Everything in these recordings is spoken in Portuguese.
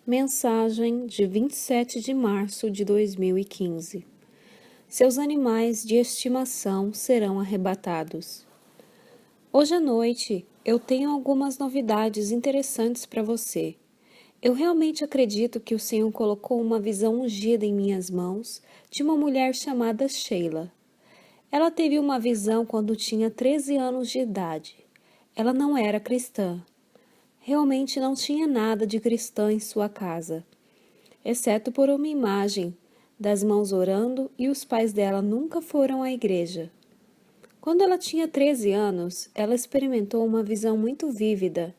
Mensagem de 27 de março de 2015. Seus animais de estimação serão arrebatados. Hoje à noite, eu tenho algumas novidades interessantes para você. Eu realmente acredito que o Senhor colocou uma visão ungida em minhas mãos de uma mulher chamada Sheila. Ela teve uma visão quando tinha 13 anos de idade. Ela não era cristã. Realmente não tinha nada de cristã em sua casa, exceto por uma imagem das mãos orando, e os pais dela nunca foram à igreja. Quando ela tinha 13 anos, ela experimentou uma visão muito vívida,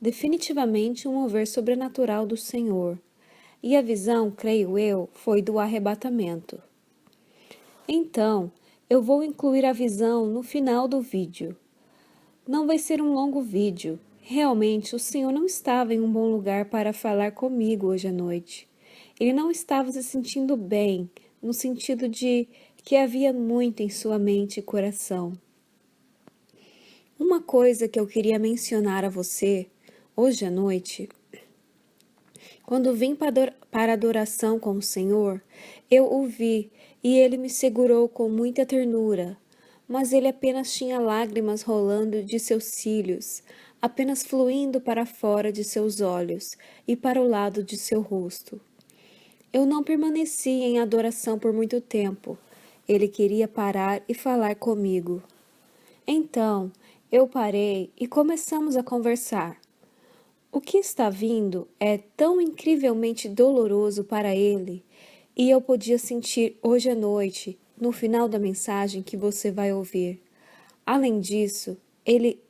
definitivamente um mover sobrenatural do Senhor. E a visão, creio eu, foi do arrebatamento. Então, eu vou incluir a visão no final do vídeo. Não vai ser um longo vídeo. Realmente, o Senhor não estava em um bom lugar para falar comigo hoje à noite. Ele não estava se sentindo bem, no sentido de que havia muito em sua mente e coração. Uma coisa que eu queria mencionar a você, hoje à noite, quando vim para a adoração com o Senhor, eu o vi e ele me segurou com muita ternura, mas ele apenas tinha lágrimas rolando de seus cílios, apenas fluindo para fora de seus olhos e para o lado de seu rosto. Eu não permaneci em adoração por muito tempo. Ele queria parar e falar comigo. Então, eu parei e começamos a conversar. O que está vindo é tão incrivelmente doloroso para ele, e eu podia sentir hoje à noite, no final da mensagem que você vai ouvir. Além disso, ele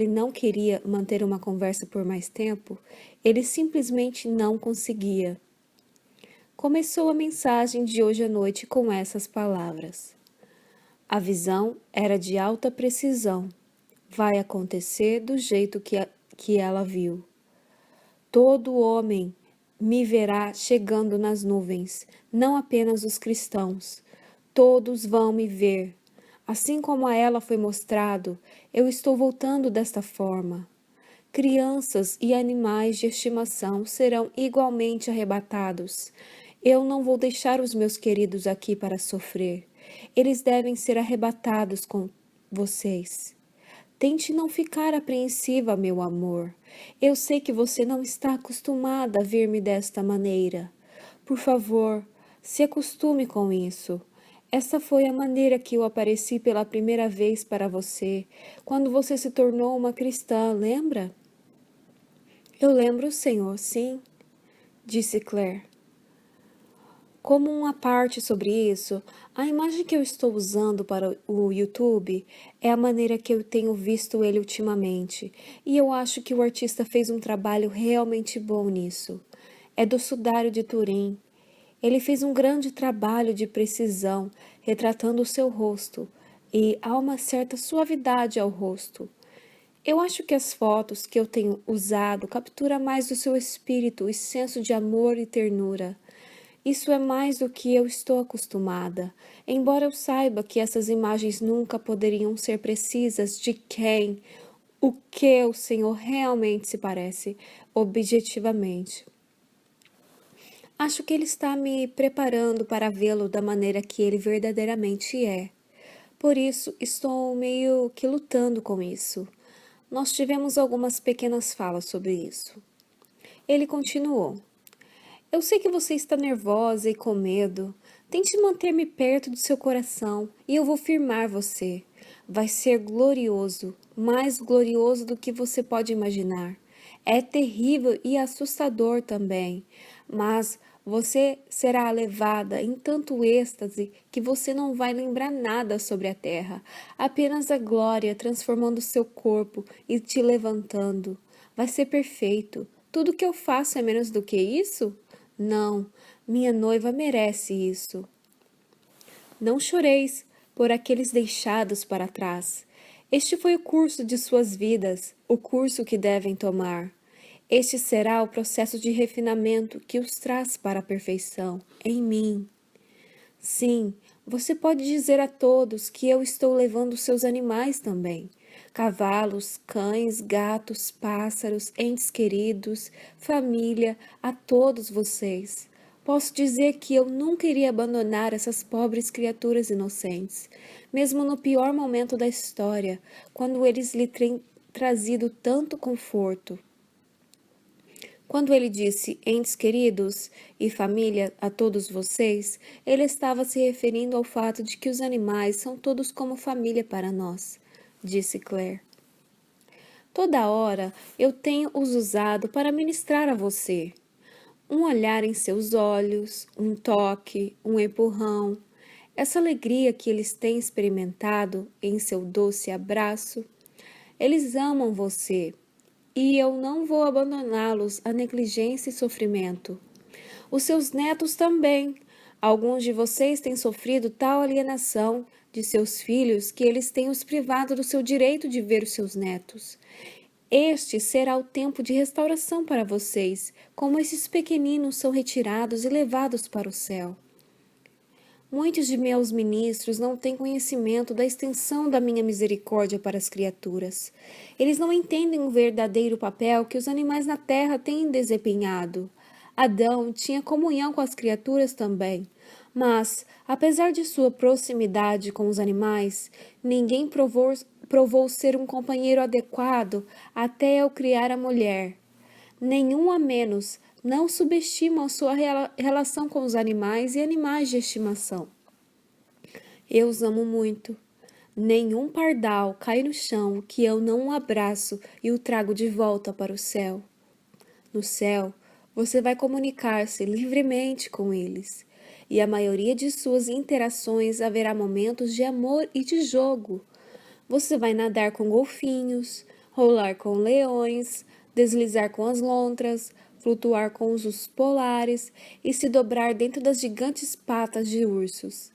não queria manter uma conversa por mais tempo, ele simplesmente não conseguia. Começou a mensagem de hoje à noite com essas palavras. A visão era de alta precisão. Vai acontecer do jeito que ela viu. Todo homem me verá chegando nas nuvens, não apenas os cristãos. Todos vão me ver. Assim como a ela foi mostrado, eu estou voltando desta forma. Crianças e animais de estimação serão igualmente arrebatados. Eu não vou deixar os meus queridos aqui para sofrer. Eles devem ser arrebatados com vocês. Tente não ficar apreensiva, meu amor. Eu sei que você não está acostumada a ver-me desta maneira. Por favor, se acostume com isso. Essa foi a maneira que eu apareci pela primeira vez para você, quando você se tornou uma cristã, lembra? Eu lembro, Senhor, sim, disse Claire. Como uma parte sobre isso, a imagem que eu estou usando para o YouTube é a maneira que eu tenho visto ele ultimamente, e eu acho que o artista fez um trabalho realmente bom nisso. É do Sudário de Turim. Ele fez um grande trabalho de precisão, retratando o seu rosto, e há uma certa suavidade ao rosto. Eu acho que as fotos que eu tenho usado capturam mais do seu espírito e senso de amor e ternura. Isso é mais do que eu estou acostumada, embora eu saiba que essas imagens nunca poderiam ser precisas de o que o Senhor realmente se parece, objetivamente. Acho que Ele está me preparando para vê-lo da maneira que Ele verdadeiramente é. Por isso, estou meio que lutando com isso. Nós tivemos algumas pequenas falas sobre isso. Ele continuou. Eu sei que você está nervosa e com medo. Tente manter-me perto do seu coração e eu vou firmar você. Vai ser glorioso, mais glorioso do que você pode imaginar. É terrível e assustador também, mas você será levada em tanto êxtase que você não vai lembrar nada sobre a terra, apenas a glória transformando seu corpo e te levantando. Vai ser perfeito. Tudo que eu faço é menos do que isso? Não, minha noiva merece isso. Não choreis por aqueles deixados para trás. Este foi o curso de suas vidas, o curso que devem tomar. Este será o processo de refinamento que os traz para a perfeição, em mim. Sim, você pode dizer a todos que eu estou levando seus animais também. cavalos, cães, gatos, pássaros, entes queridos, família, a todos vocês. Posso dizer que eu nunca iria abandonar essas pobres criaturas inocentes, mesmo no pior momento da história, quando eles lhe têm trazido tanto conforto. Quando ele disse entes queridos e família a todos vocês, ele estava se referindo ao fato de que os animais são todos como família para nós, disse Claire. Toda hora eu tenho os usado para ministrar a você. Um olhar em seus olhos, um toque, um empurrão, essa alegria que eles têm experimentado em seu doce abraço. Eles amam você. E eu não vou abandoná-los à negligência e sofrimento. Os seus netos também. Alguns de vocês têm sofrido tal alienação de seus filhos que eles têm os privado do seu direito de ver os seus netos. Este será o tempo de restauração para vocês, como esses pequeninos são retirados e levados para o céu. Muitos de meus ministros não têm conhecimento da extensão da minha misericórdia para as criaturas. Eles não entendem o verdadeiro papel que os animais na terra têm desempenhado. Adão tinha comunhão com as criaturas também, mas, apesar de sua proximidade com os animais, ninguém provou ser um companheiro adequado até eu criar a mulher. Nenhum a menos. Não subestimam a sua relação com os animais e animais de estimação. Eu os amo muito. Nenhum pardal cai no chão que eu não o abraço e o trago de volta para o céu. No céu, você vai comunicar-se livremente com eles, e a maioria de suas interações haverá momentos de amor e de jogo. Você vai nadar com golfinhos, rolar com leões, deslizar com as lontras, flutuar com os ursos polares e se dobrar dentro das gigantes patas de ursos.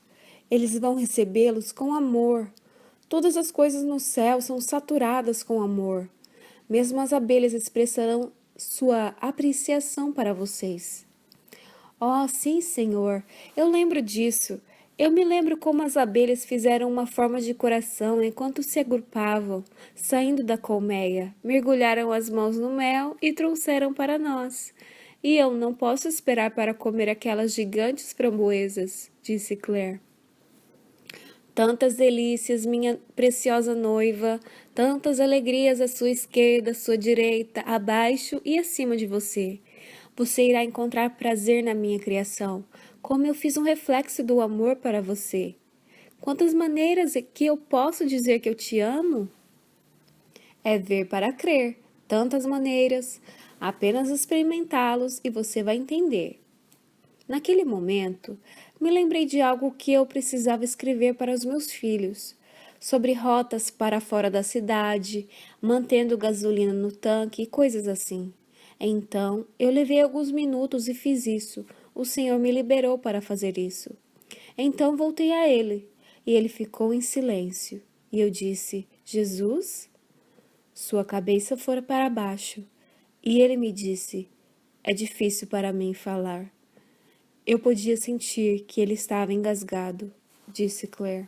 Eles vão recebê-los com amor. Todas as coisas no céu são saturadas com amor. Mesmo as abelhas expressarão sua apreciação para vocês. Oh, sim, Senhor, eu lembro disso. Eu me lembro como as abelhas fizeram uma forma de coração enquanto se agrupavam, saindo da colmeia, mergulharam as mãos no mel e trouxeram para nós. E eu não posso esperar para comer aquelas gigantes framboesas, disse Claire. Tantas delícias, minha preciosa noiva, tantas alegrias à sua esquerda, à sua direita, abaixo e acima de você. Você irá encontrar prazer na minha criação, como eu fiz um reflexo do amor para você. Quantas maneiras é que eu posso dizer que eu te amo? É ver para crer, tantas maneiras. Apenas experimentá-los e você vai entender. Naquele momento, me lembrei de algo que eu precisava escrever para os meus filhos, sobre rotas para fora da cidade, mantendo gasolina no tanque e coisas assim. Então, eu levei alguns minutos e fiz isso. O Senhor me liberou para fazer isso. Então voltei a ele, e ele ficou em silêncio. E eu disse, Jesus? Sua cabeça fora para baixo. E ele me disse, é difícil para mim falar. Eu podia sentir que ele estava engasgado, disse Claire.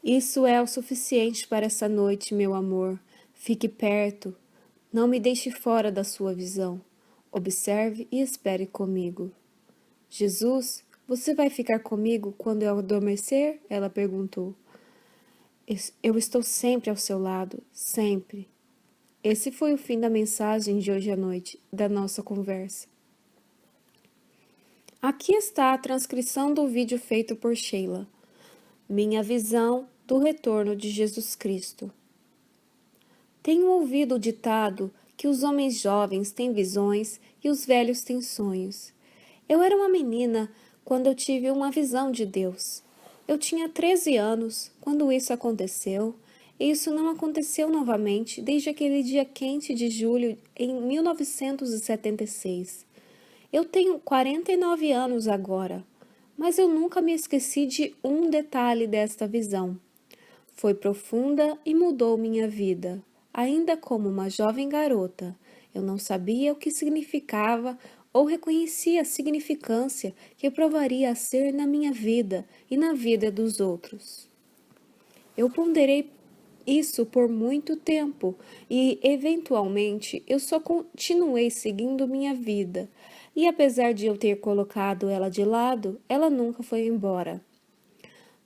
Isso é o suficiente para essa noite, meu amor. Fique perto. Não me deixe fora da sua visão. Observe e espere comigo. Jesus, você vai ficar comigo quando eu adormecer? Ela perguntou. Eu estou sempre ao seu lado, sempre. Esse foi o fim da mensagem de hoje à noite, da nossa conversa. Aqui está a transcrição do vídeo feito por Sheila. Minha visão do retorno de Jesus Cristo. Tenho ouvido o ditado que os homens jovens têm visões e os velhos têm sonhos. Eu era uma menina quando eu tive uma visão de Deus. Eu tinha 13 anos quando isso aconteceu, e isso não aconteceu novamente desde aquele dia quente de julho em 1976. Eu tenho 49 anos agora, mas eu nunca me esqueci de um detalhe desta visão. Foi profunda e mudou minha vida. Ainda como uma jovem garota, eu não sabia o que significava ou reconhecia a significância que provaria a ser na minha vida e na vida dos outros. Eu ponderei isso por muito tempo e, eventualmente, eu só continuei seguindo minha vida. E apesar de eu ter colocado ela de lado, ela nunca foi embora.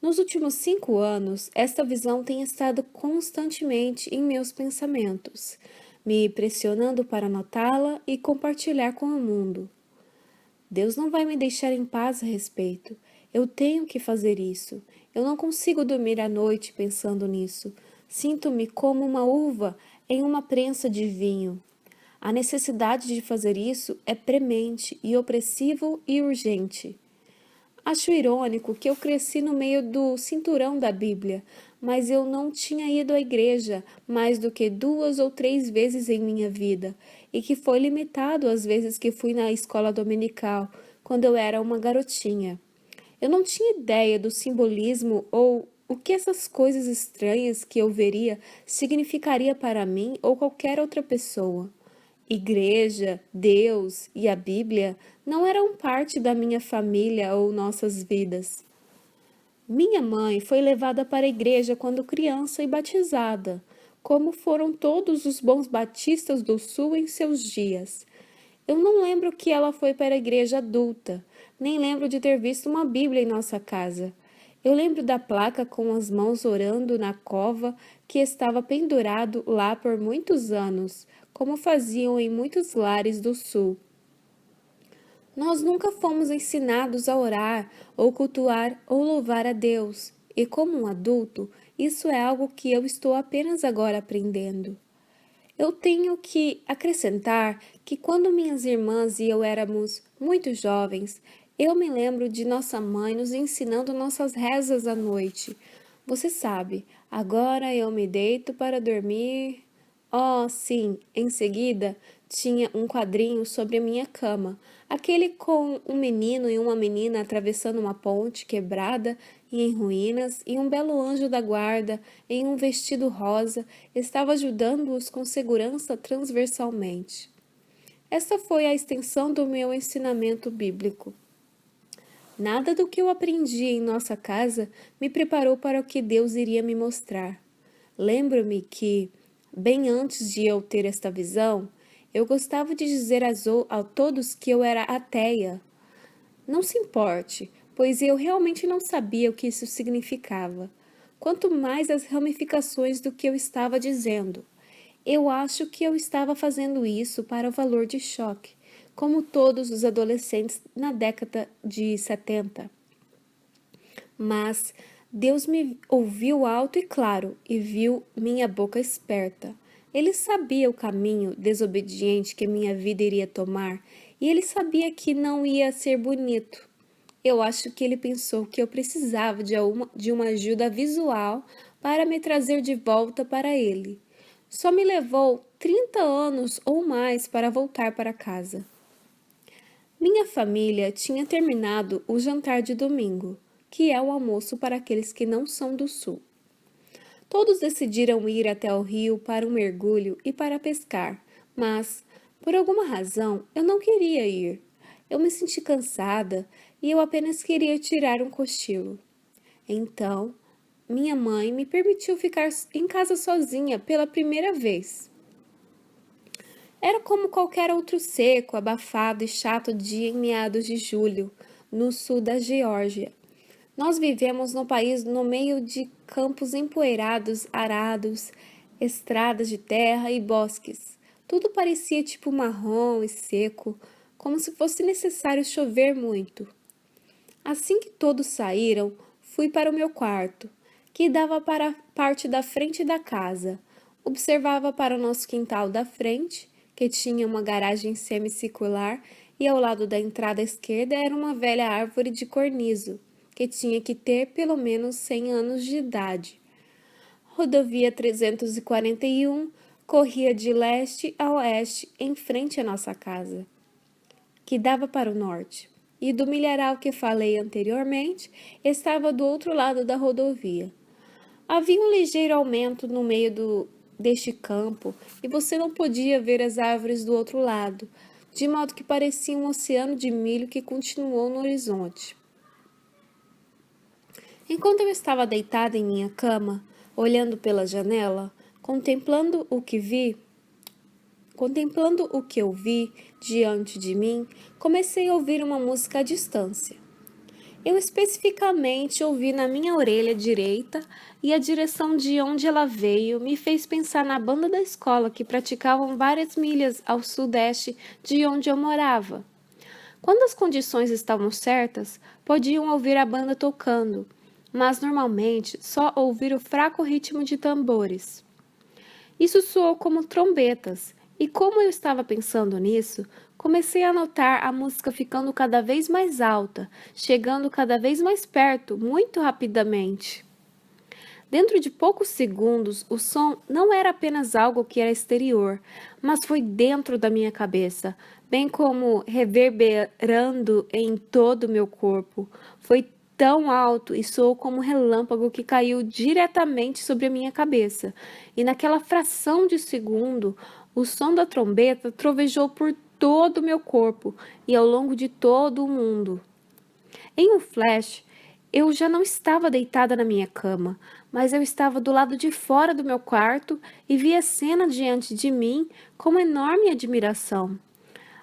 Nos últimos 5 anos, esta visão tem estado constantemente em meus pensamentos, me pressionando para notá-la e compartilhar com o mundo. Deus não vai me deixar em paz a respeito. Eu tenho que fazer isso. Eu não consigo dormir à noite pensando nisso. Sinto-me como uma uva em uma prensa de vinho. A necessidade de fazer isso é premente e opressivo e urgente. Acho irônico que eu cresci no meio do cinturão da Bíblia, mas eu não tinha ido à igreja mais do que 2 ou 3 vezes em minha vida, e que foi limitado às vezes que fui na escola dominical, quando eu era uma garotinha. Eu não tinha ideia do simbolismo ou o que essas coisas estranhas que eu veria significaria para mim ou qualquer outra pessoa. Igreja, Deus e a Bíblia não eram parte da minha família ou nossas vidas. Minha mãe foi levada para a igreja quando criança e batizada, como foram todos os bons batistas do Sul em seus dias. Eu não lembro que ela foi para a igreja adulta, nem lembro de ter visto uma Bíblia em nossa casa. Eu lembro da placa com as mãos orando na cova que estava pendurado lá por muitos anos, como faziam em muitos lares do sul. Nós nunca fomos ensinados a orar, ou cultuar, ou louvar a Deus, e como um adulto, isso é algo que eu estou apenas agora aprendendo. Eu tenho que acrescentar que quando minhas irmãs e eu éramos muito jovens, eu me lembro de nossa mãe nos ensinando nossas rezas à noite. Você sabe, agora eu me deito para dormir. Oh, sim, em seguida tinha um quadrinho sobre a minha cama, aquele com um menino e uma menina atravessando uma ponte quebrada e em ruínas, e um belo anjo da guarda, em um vestido rosa, estava ajudando-os com segurança transversalmente. Essa foi a extensão do meu ensinamento bíblico. Nada do que eu aprendi em nossa casa me preparou para o que Deus iria me mostrar. Lembro-me que, bem antes de eu ter esta visão, eu gostava de dizer a todos que eu era ateia. Não se importe, pois eu realmente não sabia o que isso significava, quanto mais as ramificações do que eu estava dizendo. Eu acho que eu estava fazendo isso para o valor de choque, como todos os adolescentes na década de 70. Mas Deus me ouviu alto e claro e viu minha boca esperta. Ele sabia o caminho desobediente que minha vida iria tomar e ele sabia que não ia ser bonito. Eu acho que ele pensou que eu precisava de uma ajuda visual para me trazer de volta para ele. Só me levou 30 anos ou mais para voltar para casa. Minha família tinha terminado o jantar de domingo, que é o almoço para aqueles que não são do sul. Todos decidiram ir até o rio para um mergulho e para pescar, mas, por alguma razão, eu não queria ir. Eu me senti cansada e eu apenas queria tirar um cochilo. Então, minha mãe me permitiu ficar em casa sozinha pela primeira vez. Era como qualquer outro seco, abafado e chato dia em meados de julho, no sul da Geórgia. Nós vivemos no país no meio de campos empoeirados, arados, estradas de terra e bosques. Tudo parecia tipo marrom e seco, como se fosse necessário chover muito. Assim que todos saíram, fui para o meu quarto, que dava para a parte da frente da casa. Observava para o nosso quintal da frente, que tinha uma garagem semicircular, e ao lado da entrada esquerda era uma velha árvore de cornizo, que tinha que ter pelo menos 100 anos de idade. Rodovia 341 corria de leste a oeste em frente à nossa casa, que dava para o norte, e do milharal que falei anteriormente estava do outro lado da rodovia. Havia um ligeiro aumento no meio deste campo e você não podia ver as árvores do outro lado, de modo que parecia um oceano de milho que continuou no horizonte. Enquanto eu estava deitada em minha cama, Olhando pela janela, contemplando o que eu vi diante de mim, comecei a ouvir uma música à distância. Eu especificamente ouvi na minha orelha direita e a direção de onde ela veio me fez pensar na banda da escola que praticavam várias milhas ao sudeste de onde eu morava. Quando as condições estavam certas, podiam ouvir a banda tocando, mas normalmente só ouvir o fraco ritmo de tambores. Isso soou como trombetas, e como eu estava pensando nisso, comecei a notar a música ficando cada vez mais alta, chegando cada vez mais perto, muito rapidamente. Dentro de poucos segundos, o som não era apenas algo que era exterior, mas foi dentro da minha cabeça, bem como reverberando em todo o meu corpo. Foi tão alto e soou como um relâmpago que caiu diretamente sobre a minha cabeça. E naquela fração de segundo, o som da trombeta trovejou por todo o meu corpo e ao longo de todo o mundo. Em um flash, eu já não estava deitada na minha cama, mas eu estava do lado de fora do meu quarto e vi a cena diante de mim com uma enorme admiração.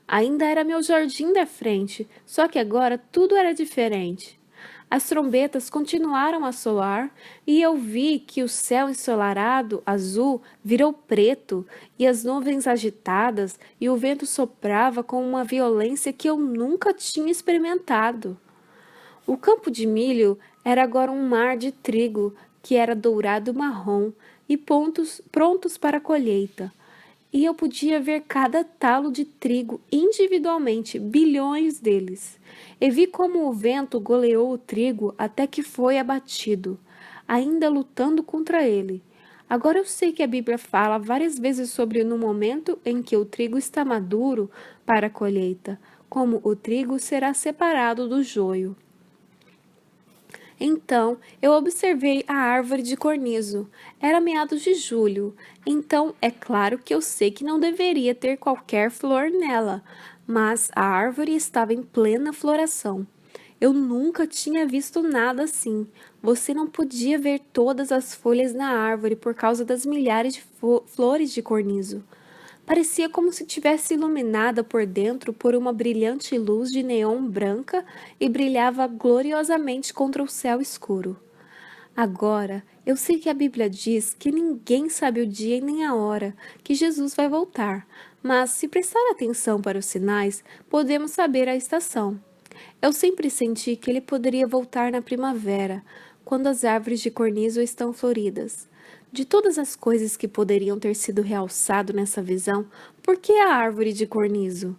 Ainda era meu jardim da frente, só que agora tudo era diferente. As trombetas continuaram a soar e eu vi que o céu ensolarado, azul, virou preto e as nuvens agitadas e o vento soprava com uma violência que eu nunca tinha experimentado. O campo de milho era agora um mar de trigo que era dourado marrom e prontos para a colheita. E eu podia ver cada talo de trigo individualmente, bilhões deles. E vi como o vento goleou o trigo até que foi abatido, ainda lutando contra ele. Agora eu sei que a Bíblia fala várias vezes sobre no momento em que o trigo está maduro para a colheita, como o trigo será separado do joio. Então, eu observei a árvore de cornizo. Era meados de julho, então é claro que eu sei que não deveria ter qualquer flor nela, mas a árvore estava em plena floração. Eu nunca tinha visto nada assim. Você não podia ver todas as folhas na árvore por causa das milhares de flores de cornizo. Parecia como se tivesse iluminada por dentro por uma brilhante luz de neon branca e brilhava gloriosamente contra o céu escuro. Agora, eu sei que a Bíblia diz que ninguém sabe o dia e nem a hora que Jesus vai voltar, mas se prestar atenção para os sinais, podemos saber a estação. Eu sempre senti que ele poderia voltar na primavera, quando as árvores de cornizo estão floridas. De todas as coisas que poderiam ter sido realçado nessa visão, por que a árvore de cornizo?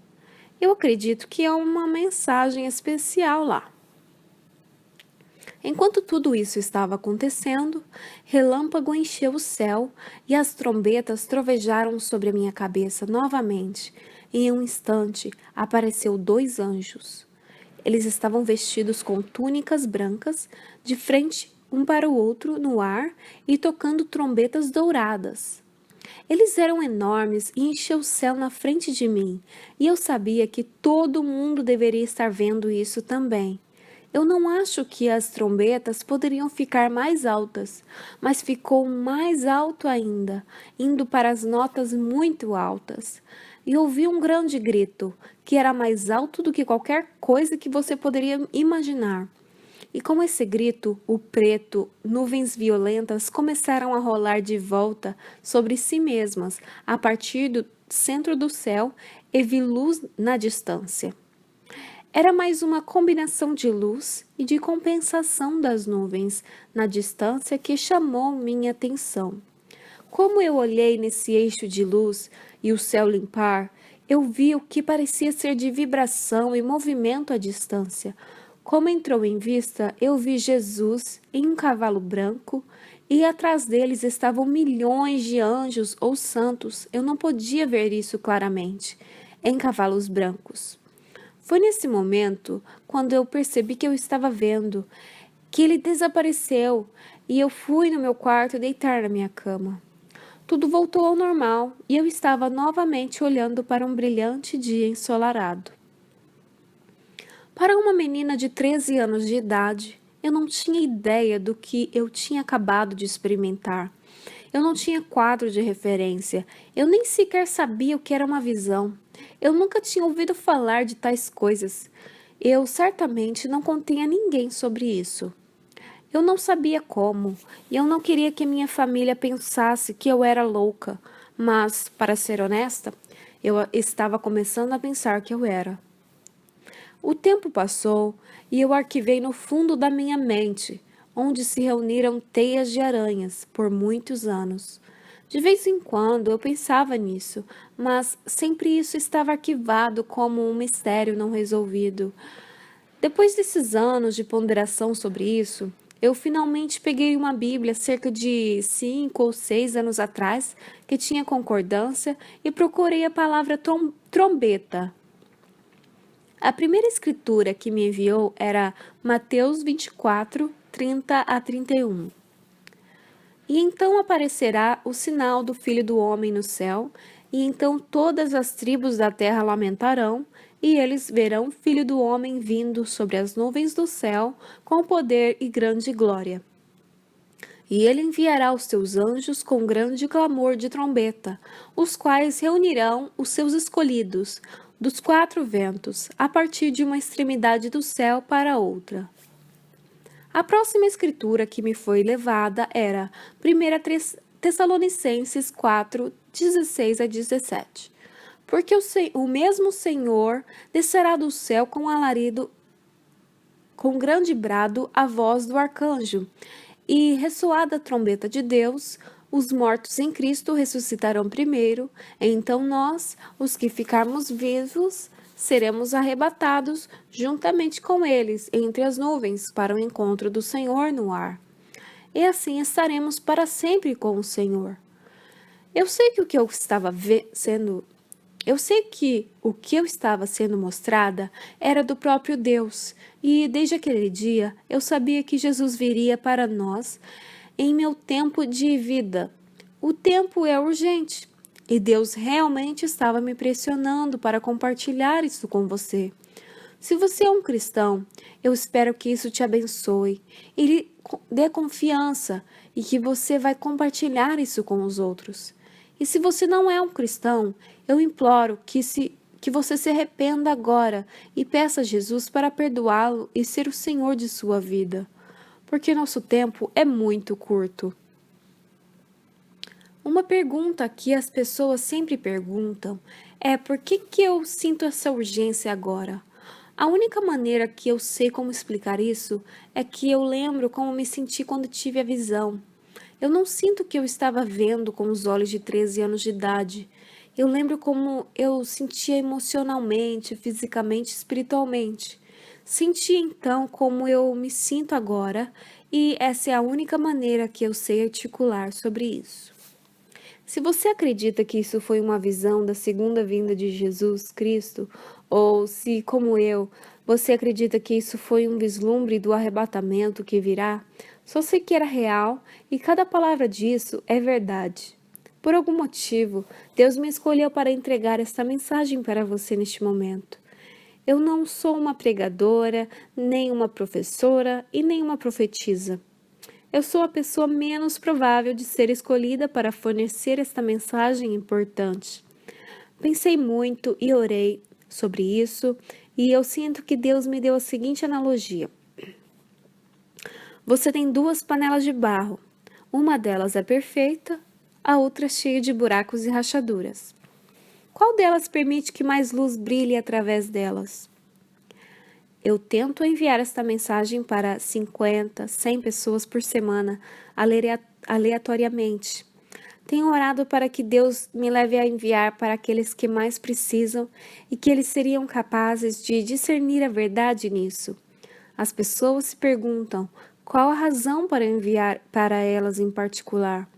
Eu acredito que há uma mensagem especial lá. Enquanto tudo isso estava acontecendo, relâmpago encheu o céu e as trombetas trovejaram sobre a minha cabeça novamente. E em um instante apareceu 2 anjos. Eles estavam vestidos com túnicas brancas, de frente um para o outro no ar e tocando trombetas douradas. Eles eram enormes e encheu o céu na frente de mim, e eu sabia que todo mundo deveria estar vendo isso também. Eu não acho que as trombetas poderiam ficar mais altas, mas ficou mais alto ainda, indo para as notas muito altas. E ouvi um grande grito, que era mais alto do que qualquer coisa que você poderia imaginar. E com esse grito, o preto, nuvens violentas começaram a rolar de volta sobre si mesmas, a partir do centro do céu, e vi luz na distância. Era mais uma combinação de luz e de compensação das nuvens na distância que chamou minha atenção. Como eu olhei nesse eixo de luz e o céu limpar, eu vi o que parecia ser de vibração e movimento à distância. Como entrou em vista, eu vi Jesus em um cavalo branco e atrás deles estavam milhões de anjos ou santos. Eu não podia ver isso claramente, em cavalos brancos. Foi nesse momento, quando eu percebi que eu estava vendo, que ele desapareceu e eu fui no meu quarto deitar na minha cama. Tudo voltou ao normal e eu estava novamente olhando para um brilhante dia ensolarado. Para uma menina de 13 anos de idade, eu não tinha ideia do que eu tinha acabado de experimentar. Eu não tinha quadro de referência, eu nem sequer sabia o que era uma visão. Eu nunca tinha ouvido falar de tais coisas. Eu certamente não contei a ninguém sobre isso. Eu não sabia como, e eu não queria que minha família pensasse que eu era louca, mas, para ser honesta, eu estava começando a pensar que eu era. O tempo passou e eu arquivei no fundo da minha mente, onde se reuniram teias de aranhas por muitos anos. De vez em quando eu pensava nisso, mas sempre isso estava arquivado como um mistério não resolvido. Depois desses anos de ponderação sobre isso, eu finalmente peguei uma Bíblia cerca de 5 ou 6 anos atrás, que tinha concordância, e procurei a palavra trombeta. A primeira escritura que me enviou era Mateus 24, 30 a 31. E então aparecerá o sinal do Filho do Homem no céu, e então todas as tribos da terra lamentarão, e eles verão o Filho do Homem vindo sobre as nuvens do céu, com poder e grande glória. E ele enviará os seus anjos com grande clamor de trombeta, os quais reunirão os seus escolhidos dos 4 ventos, a partir de uma extremidade do céu para a outra. A próxima escritura que me foi levada era 1 Tessalonicenses 4, 16 a 17. Porque o mesmo Senhor descerá do céu com alarido, com grande brado, a voz do arcanjo, e ressoada a trombeta de Deus, os mortos em Cristo ressuscitarão primeiro, então nós, os que ficarmos vivos, seremos arrebatados juntamente com eles entre as nuvens para o encontro do Senhor no ar. E assim estaremos para sempre com o Senhor. Eu sei que o que eu estava sendo mostrada era do próprio Deus, e desde aquele dia eu sabia que Jesus viria para nós em meu tempo de vida. O tempo é urgente, e Deus realmente estava me pressionando para compartilhar isso com você. Se você é um cristão, eu espero que isso te abençoe e lhe dê confiança e que você vai compartilhar isso com os outros. E se você não é um cristão, eu imploro que você se arrependa agora e peça a Jesus para perdoá-lo e ser o Senhor de sua vida, porque nosso tempo é muito curto. Uma pergunta que as pessoas sempre perguntam é por que eu sinto essa urgência agora? A única maneira que eu sei como explicar isso é que eu lembro como me senti quando tive a visão. Eu não sinto que eu estava vendo com os olhos de 13 anos de idade. Eu lembro como eu sentia emocionalmente, fisicamente, espiritualmente. Senti então como eu me sinto agora, e essa é a única maneira que eu sei articular sobre isso. Se você acredita que isso foi uma visão da segunda vinda de Jesus Cristo, ou se, como eu, você acredita que isso foi um vislumbre do arrebatamento que virá, só sei que era real e cada palavra disso é verdade. Por algum motivo, Deus me escolheu para entregar esta mensagem para você neste momento. Eu não sou uma pregadora, nem uma professora e nem uma profetisa. Eu sou a pessoa menos provável de ser escolhida para fornecer esta mensagem importante. Pensei muito e orei sobre isso, e eu sinto que Deus me deu a seguinte analogia. Você tem 2 panelas de barro. Uma delas é perfeita, a outra cheia de buracos e rachaduras. Qual delas permite que mais luz brilhe através delas? Eu tento enviar esta mensagem para 50, 100 pessoas por semana, aleatoriamente. Tenho orado para que Deus me leve a enviar para aqueles que mais precisam e que eles seriam capazes de discernir a verdade nisso. As pessoas se perguntam qual a razão para enviar para elas em particular.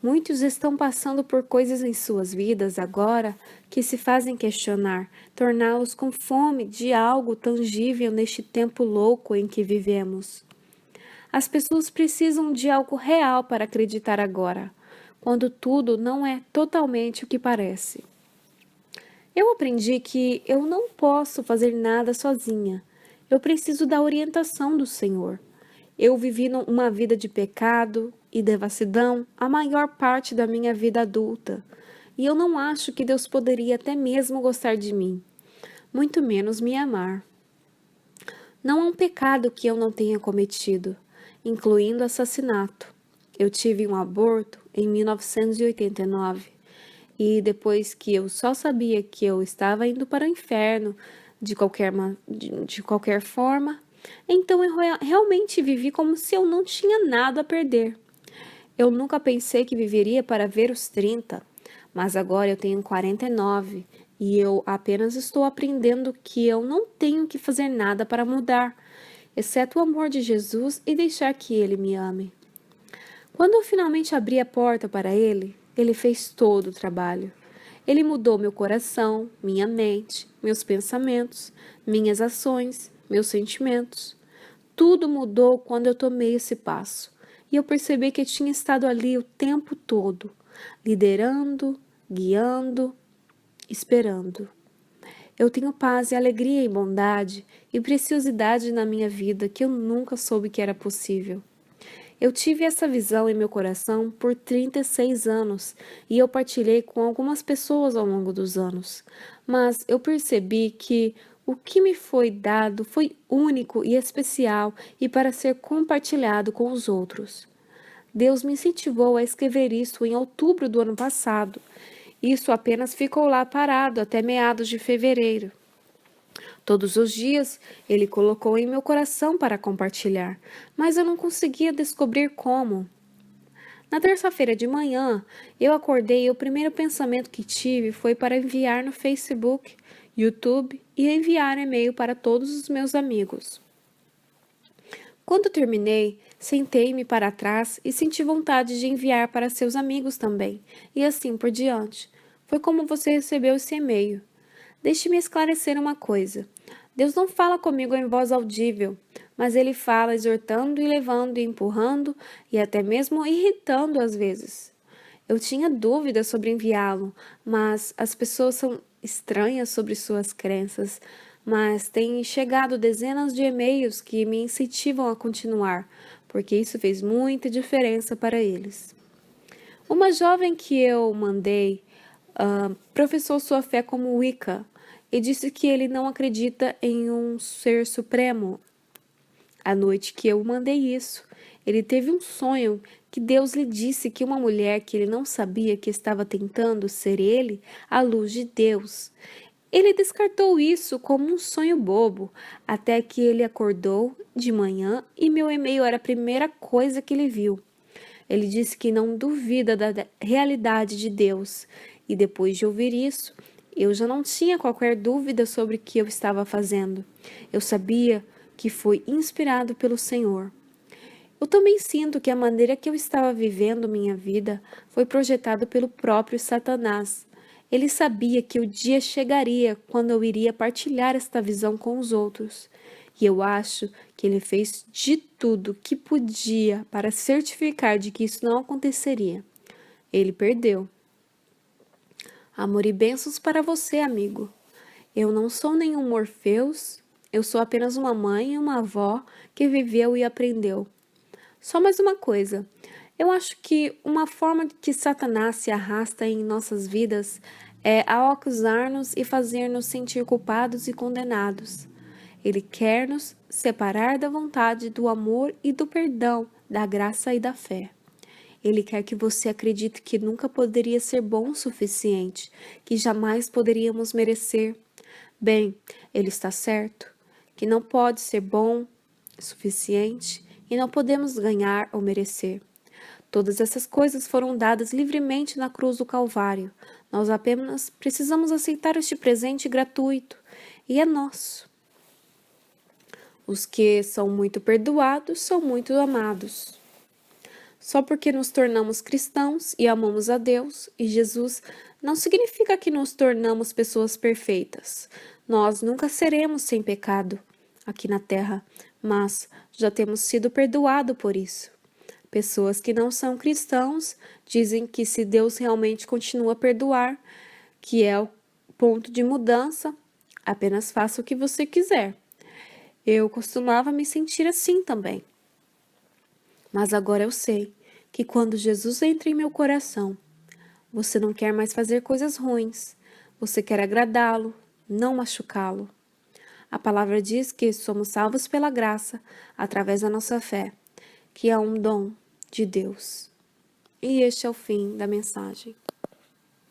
Muitos estão passando por coisas em suas vidas agora que se fazem questionar, torná-los com fome de algo tangível neste tempo louco em que vivemos. As pessoas precisam de algo real para acreditar agora, quando tudo não é totalmente o que parece. Eu aprendi que eu não posso fazer nada sozinha. Eu preciso da orientação do Senhor. Eu vivi uma vida de pecado e devassidão a maior parte da minha vida adulta, e eu não acho que Deus poderia até mesmo gostar de mim, muito menos me amar. Não há um pecado que eu não tenha cometido, incluindo assassinato. Eu tive um aborto em 1989 e depois que eu só sabia que eu estava indo para o inferno de qualquer forma, então eu realmente vivi como se eu não tinha nada a perder. Eu nunca pensei que viveria para ver os 30, mas agora eu tenho 49 e eu apenas estou aprendendo que eu não tenho que fazer nada para mudar, exceto o amor de Jesus e deixar que Ele me ame. Quando eu finalmente abri a porta para Ele, Ele fez todo o trabalho. Ele mudou meu coração, minha mente, meus pensamentos, minhas ações, meus sentimentos. Tudo mudou quando eu tomei esse passo. E eu percebi que eu tinha estado ali o tempo todo, liderando, guiando, esperando. Eu tenho paz e alegria e bondade e preciosidade na minha vida que eu nunca soube que era possível. Eu tive essa visão em meu coração por 36 anos e eu partilhei com algumas pessoas ao longo dos anos, mas eu percebi que o que me foi dado foi único e especial e para ser compartilhado com os outros. Deus me incentivou a escrever isso em outubro do ano passado. Isso apenas ficou lá parado até meados de fevereiro. Todos os dias ele colocou em meu coração para compartilhar, mas eu não conseguia descobrir como. Na terça-feira de manhã, eu acordei e o primeiro pensamento que tive foi para enviar no Facebook, YouTube e enviar e-mail para todos os meus amigos. Quando terminei, sentei-me para trás e senti vontade de enviar para seus amigos também, e assim por diante. Foi como você recebeu esse e-mail. Deixe-me esclarecer uma coisa. Deus não fala comigo em voz audível, mas Ele fala exortando e levando e empurrando e até mesmo irritando às vezes. Eu tinha dúvidas sobre enviá-lo, mas as pessoas são estranhas sobre suas crenças, mas têm chegado dezenas de e-mails que me incentivam a continuar, porque isso fez muita diferença para eles. Uma jovem que eu mandei professou sua fé como Wicca e disse que ele não acredita em um ser supremo. À noite que eu mandei isso, ele teve um sonho que Deus lhe disse que uma mulher que ele não sabia que estava tentando ser ele, a luz de Deus. Ele descartou isso como um sonho bobo, até que ele acordou de manhã e meu e-mail era a primeira coisa que ele viu. Ele disse que não duvida da realidade de Deus, e depois de ouvir isso, eu já não tinha qualquer dúvida sobre o que eu estava fazendo. Eu sabia que foi inspirado pelo Senhor. Eu também sinto que a maneira que eu estava vivendo minha vida foi projetada pelo próprio Satanás. Ele sabia que o dia chegaria quando eu iria partilhar esta visão com os outros. E eu acho que ele fez de tudo que podia para certificar de que isso não aconteceria. Ele perdeu. Amor e bênçãos para você, amigo. Eu não sou nenhum Morfeus, eu sou apenas uma mãe e uma avó que viveu e aprendeu. Só mais uma coisa. Eu acho que uma forma que Satanás se arrasta em nossas vidas é ao acusar-nos e fazer-nos sentir culpados e condenados. Ele quer nos separar da vontade, do amor e do perdão, da graça e da fé. Ele quer que você acredite que nunca poderia ser bom o suficiente, que jamais poderíamos merecer. Bem, ele está certo, que não pode ser bom o suficiente e não podemos ganhar ou merecer. Todas essas coisas foram dadas livremente na cruz do Calvário. Nós apenas precisamos aceitar este presente gratuito e é nosso. Os que são muito perdoados são muito amados. Só porque nos tornamos cristãos e amamos a Deus e Jesus, não significa que nos tornamos pessoas perfeitas. Nós nunca seremos sem pecado aqui na terra, mas já temos sido perdoados por isso. Pessoas que não são cristãos dizem que se Deus realmente continua a perdoar, que é o ponto de mudança, apenas faça o que você quiser. Eu costumava me sentir assim também. Mas agora eu sei que quando Jesus entra em meu coração, você não quer mais fazer coisas ruins. Você quer agradá-lo, não machucá-lo. A palavra diz que somos salvos pela graça, através da nossa fé, que é um dom de Deus. E este é o fim da mensagem.